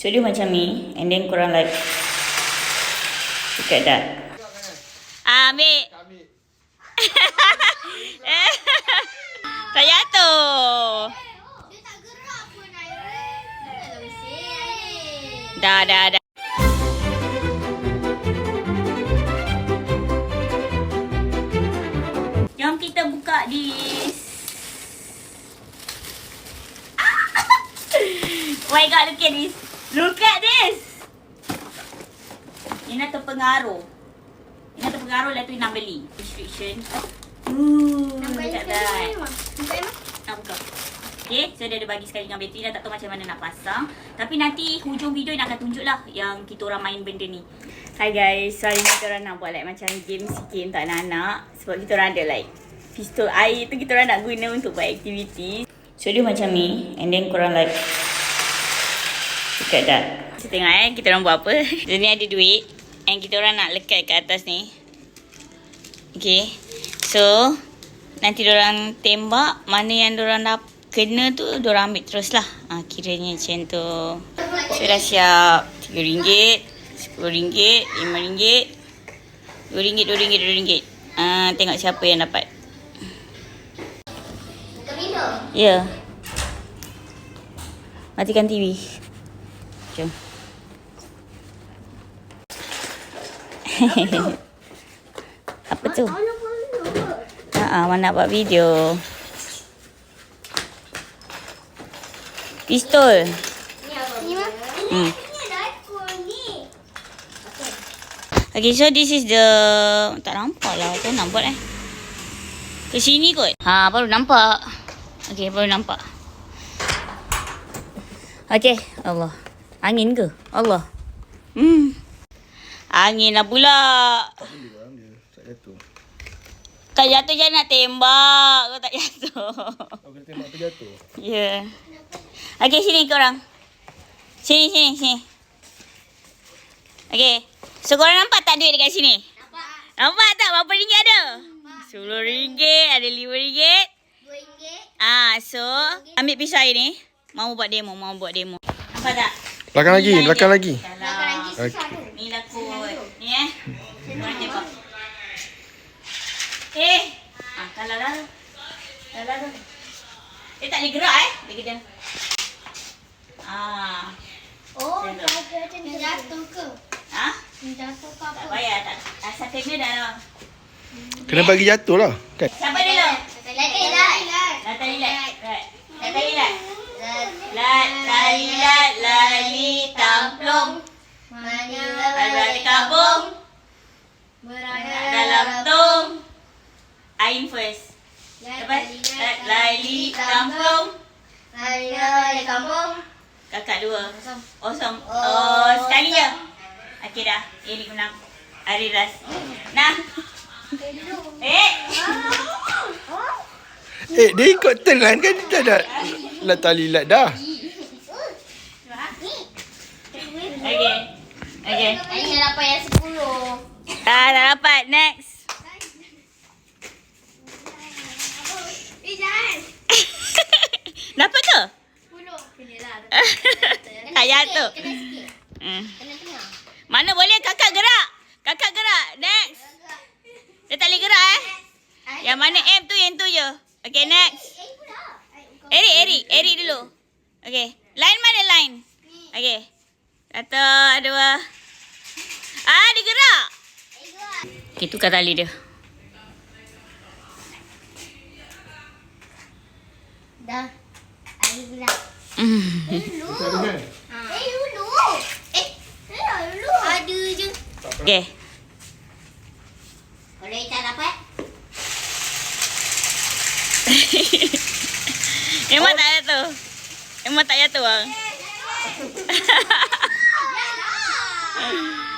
So dia macam ni. And then korang like look at that. Ambil. Tak jatuh. Dia tak gerak pun Irene. Janganlah bising Irene. Dah. Jom kita buka this. Oh my god, look at this. Look at this. Ina terpengaruh. Lah tu Ina beli. Restriction. Nampak Dekat Emma? that. Nampak Emma? Nak buka. Okay, so dia ada bagi sekali dengan bateri. Dah tak tahu macam mana nak pasang. Tapi nanti hujung video Ina akan tunjuk lah yang kita orang main benda ni. Hi guys, so hari ni kita orang nak buat like macam game sikit untuk anak-anak. Sebab kita orang ada like pistol air tu kita orang nak guna untuk buat aktiviti. So dia macam ni. And then korang like look at that. Kita tengok kita orang buat apa. Dia ni ada duit. And kita orang nak lekat kat atas ni. Okay. So nanti diorang tembak. Mana yang diorang dah kena tu diorang ambil terus lah. Kiranya macam tu. So dah siap. RM3, RM10, RM5, RM2, RM2. Tengok siapa yang dapat. Ya. Matikan TV. Jom. Apa tu? Mana buat video. Pistol. Ni mah. Ni ada ekor ni. Okay, so this is the... Tak nampak lah. Macam nak buat ke sini kot. Baru nampak. Okay, baru nampak. Okay, Allah. Angin ke? Allah. Angin lah pula. Tak jatuh je nak tembak. Kau tak jatuh. Kau kena tembak tu jatuh. Ya. Okay, sini korang. Sini. Okay. So, korang nampak tak duit dekat sini? Nampak tak? Berapa ringgit ada? RM10, ada RM5. RM2. So, ambil pisau air ni. Mau buat demo. Nampak tak? Belakang lagi. Belakang lagi susah tu. Ni lah kot. Ni korang tembak. Kalah lah. Dia tak boleh gerak Dia kena. Oh, dia jatuh ke? Dia jatuh ke apa? Tak payah. Asal kena dah lah. Kena bagi jatuh lah. Kan? Siapa dulu? Latih. Natali lat. Lali tamplong. Berada kabung. Berada Dalam tong. Ain first. Lepas Lali tamplong. Lali kampung. Kakak dua. Awesome. Sekali je. Okay dah. Ini menang. Hari last. Nah. Dia ikut turn kan? Dia dah lat tali lat dah. Okay. Ini dapat yang 10. Dah dapat. Next. Jangan. Dapat ke? 10. Kenalah. Tak jatuh. Kena sikit. Kena tengah. Mana boleh kakak gerak. Next. Dia tak boleh gerak Yang mana M tu yang tu je. Okay, next. Eric dulu. Okay. Line mana line? Okay. 1, 2. Dia gerak. Okay, tukar tali dia. Dah. Air gerak. Dulu. Dulu. Ada je. Okay. Kalau Ita dapat. Emang tak jatuh bang.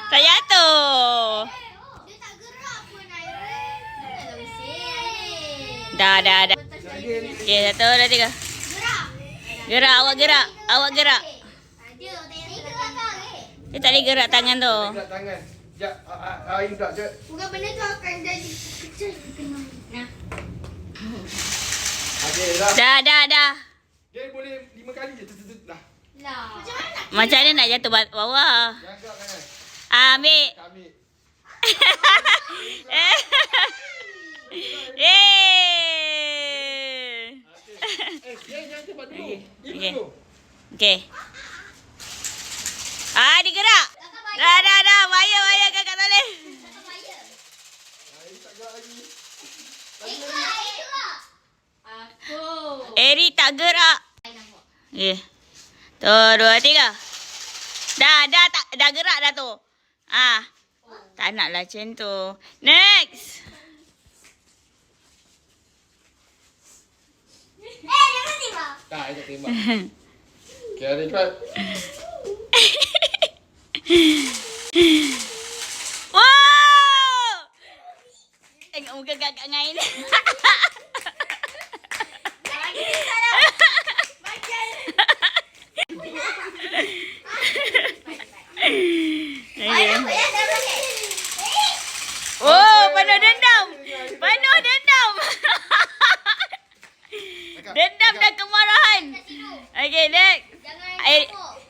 Tak jatuh. Dia tak gerak pun Irene. Janganlah bising Irene. Dah. Okay, 1, 2, 3. Gerak, awak gerak. Ada. Dia tak boleh gerak tangan tu. Gerak tangan. Sekejap. Air pula sekejap. Bukan benda tu akan jadi kecil. Nah. Okay, dah. Dah. Dia boleh 5 kali je. Dah. Macam mana nak jatuh bawah? Ambil. Ambil. Jangan cepat dulu. Okay. Okay. Dia gerak. Dah. Wayar kakak tak boleh. Eri tak gerak. Okay. Tu, 2, 3. Dah gerak dah tu. Tak naklah macam tu. Next. Jangan tiba. Tak, saya tak tembak. Okay, ada cepat. Wow! Tengok muka kakak dengan Ain. Oh, penuh dendam. Dendam dan kemarahan. Okay, next.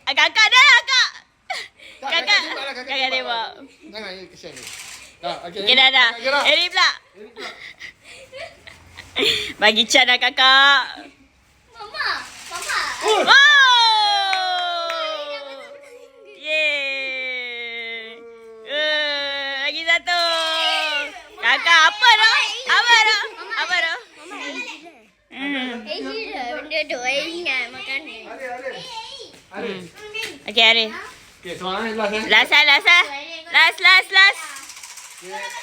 Kakak dah lah, Kak. Kakak tembak. Jangan, kesian ni. Okay, Okay, dah. Eri pula. Bagi Chan lah, Kakak. Mama. Oh! Yeay. Lagi satu. Kakak, apa dah? Benda tu, ingat makan ni. Okay, Arif. Okay, soalan last eh. Last.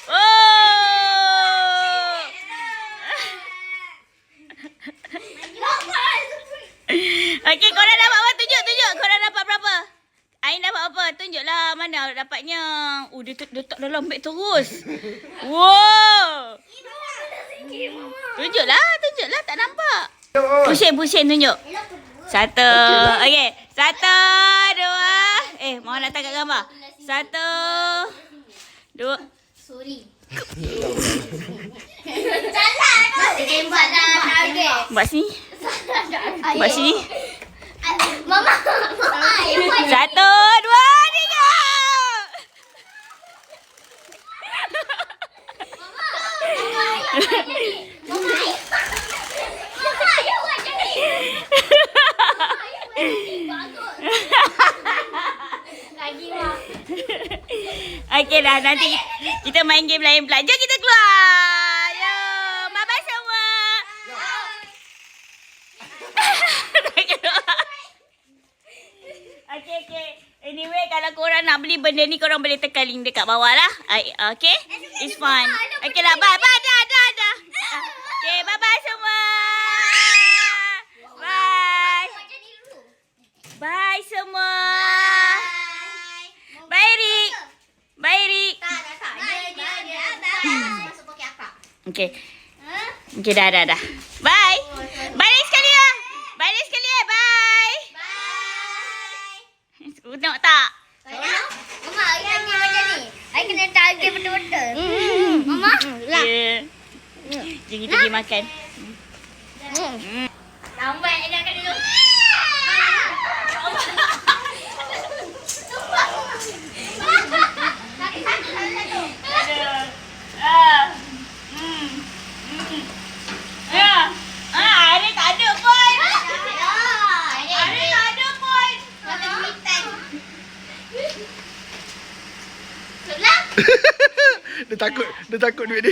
Oh! Okay, korang dapat apa? Tunjuk. Korang dapat berapa? Ain dapat apa? Tunjuklah mana dapatnya. Dia letak dalam beg terus. Wow! Tunjuklah. Tak nampak. Pusing tunjuk. 1. Okay. 1, 2. Mau nak tangkap gambar? 1, 2. Sorry. Salah. Tembak dah target. Buat sini. Mama. 1, 2, 3. Okay dah, nanti kita main game lain pula. Jom kita keluar. Yo, bye-bye semua. Okay. Anyway, kalau korang nak beli benda ni, korang boleh tekan link dekat bawah lah. Okay? It's fun. Okay lah, bye. Dah. Okay, bye-bye semua. Bye. Bye semua. Bye, Rik. Okay. Okay, dah. Bye. Bye sekali ya. Bye. Tengok tak? Mama, ayah ni macam ni. Ayah kena target betul-betul. Mama. Yeah. Jom kita pergi makan. Lambat dia akan dulu. Hari tak ada pun. Hari tak ada pun. Dia takut duit dia.